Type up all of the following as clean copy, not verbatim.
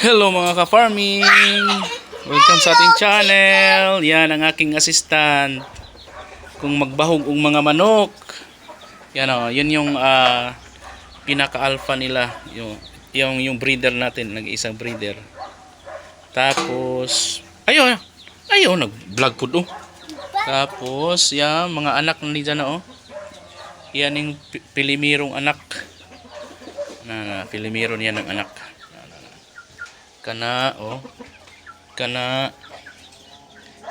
Hello mga ka-farming! Welcome sa ating channel. Yan ang aking assistant. Kung magbahog ang mga manok. Yan o, yun yung pinaka-alpha nila. Yung breeder natin, nag-isang breeder. Tapos, ayaw, nag-vlog po do. Tapos, yan, mga anak na nila na o. Yan yung pilimirong anak. Pilimiro niya ng anak. Kana kana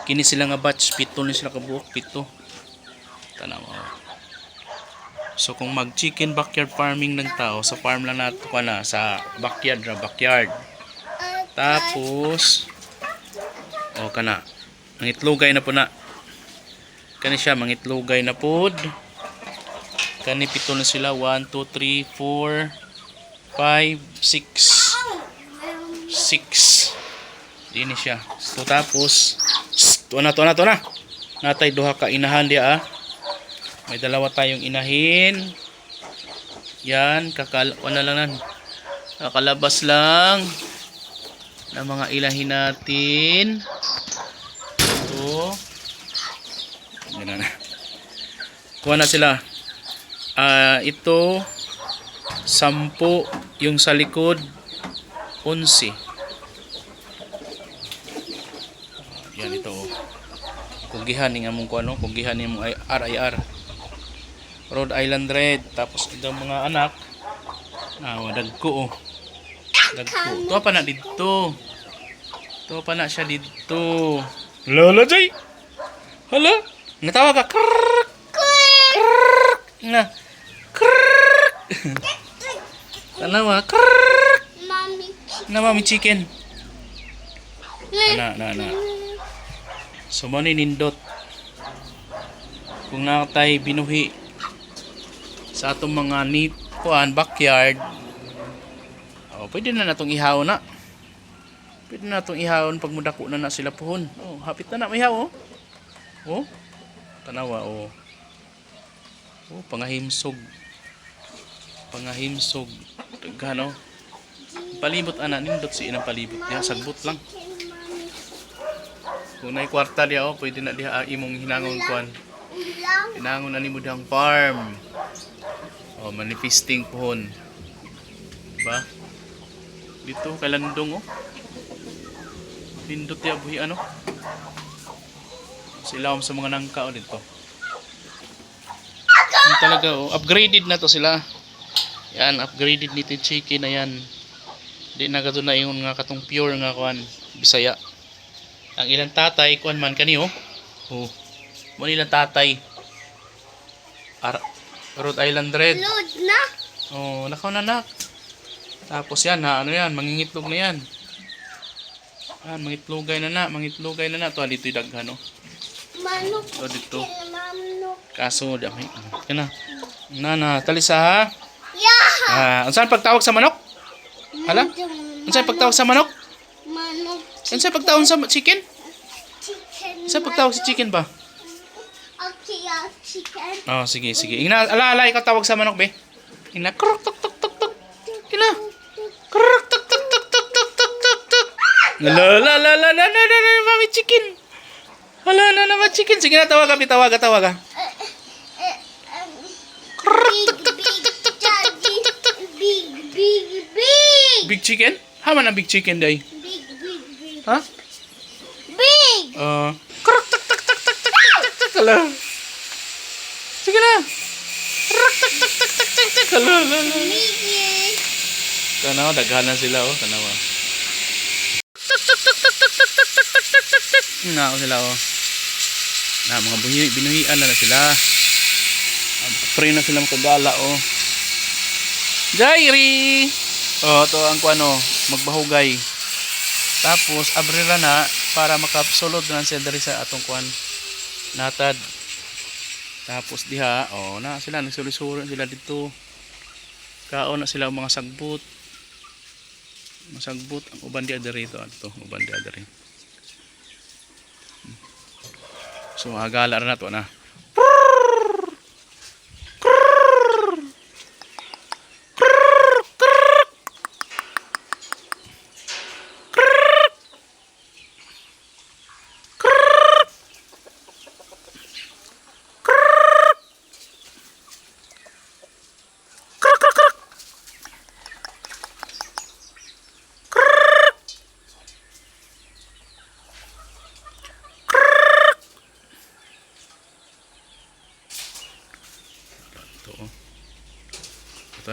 kini sila nga batch pito ni sila kabuok pito tanaw. So kung mag chicken backyard farming ng tao sa farm lang nato kana sa backyard. Tapos kana mangitlogay na po na kani siya mangitlogay na pod kani pito na sila 1 2 3 4 5 6 ini siya. So tapos to na natay duha ka inahan dia may dalawa tayong inahin yan kakalabas lang ng mga ilahin natin ito yan na kuha na sila ito 10 yung sa likod 11. Yan ito oh. Kugihan ni among kuno, kugihan ni among RIR. Rhode Island Red. Tapos ito mga anak. Dagko oh. Dagko. Tuwa pa na dito. Tuwa pa na siya dito. Lola Jay. Hala. Natawa ka. Na. Tanawa. Na mami chicken. Na. So mo ni nindot. Kung nakatay binuhi sa atong mga backyard. Pwede na natong ihaw na. Pwede na natong ihawon pag mudako na sila puhon. Hapit na ihaw oh. Tanawa oh. Pangahimsog. Gano? Palibot nindot si inang palibot niya sagbot lang. Kung nay kwarta dia pwede na diha imong hinangon kuan. Hinangon ani mo dihang farm. Manifesting pohon. Diba? Dito kay landong Nindot ya buhi Sila sa mga nangka dito. Talaga upgraded na to sila. Yan, upgraded nito chicken na yan. Di na gato na yung nga katong pure nga kuan Bisaya. Ang ilang tatay kuan man kani mo ilang tatay Rhode Island Red. Load na. Nakaw na nak. Tapos yan mangingitlog na yan. Mangitlogay na to dito daghan Manok. Dito. Manok. Kaso dami. Kana. Talisa ha. Yeah. Unsan pagtawag sa manok? Hala? Unsan pagtawag sa manok? Manok. Unsan pagtawag sa chicken? Chicken. Unsan pagtawag sa chicken ba? Okay, chicken. Sige. Ala, ikaw tawag sa manok be. Ina krok tok tok tok tok. Ina. Krok tok tok tok tok tok tok tok tok. La mami chicken. Hala na chicken. Sige na tawag. Big chicken? Haman ang big chicken day. Big. Ha? Big. Krok tak tak tak tak tak tak tak. Hala. Sige na. Krok tak tak tak tak tak tak. Hala. Big. Tanaw daghanan sila tanawa. Nao sila mga binuhian na sila. Pray na sila magkagala Jairi. To ang magbahugay. Tapos abrira na para makasulod na siya diri sa atong kuan natad. Tapos diha na sila nagsulisuran sila dito. Kaon na sila mga sagbot. Masagbot ang uban di adiri uban di adiri. So agala ra na to na.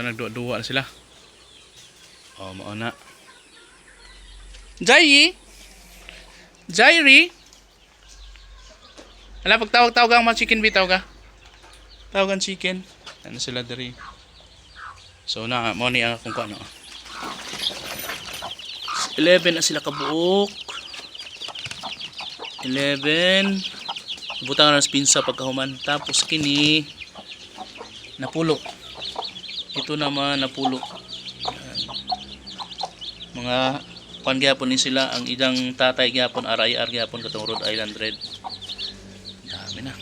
So nagduwa na sila. Oh, mao na. Jai! Jairi! Ala, pagtawag-tawag ang mga chicken bitaw ka. Tawagan chicken. Ano sila diri. So na, mo ni ang kung ano. 11 na sila kabuok. 11. Butang na spinsa pagkahuman. Tapos kini napulok. Ito naman napulok. Mga pangyapon ni sila ang idang tatay gyapon RIR gyapon katong Rhode Island Red. Dami na.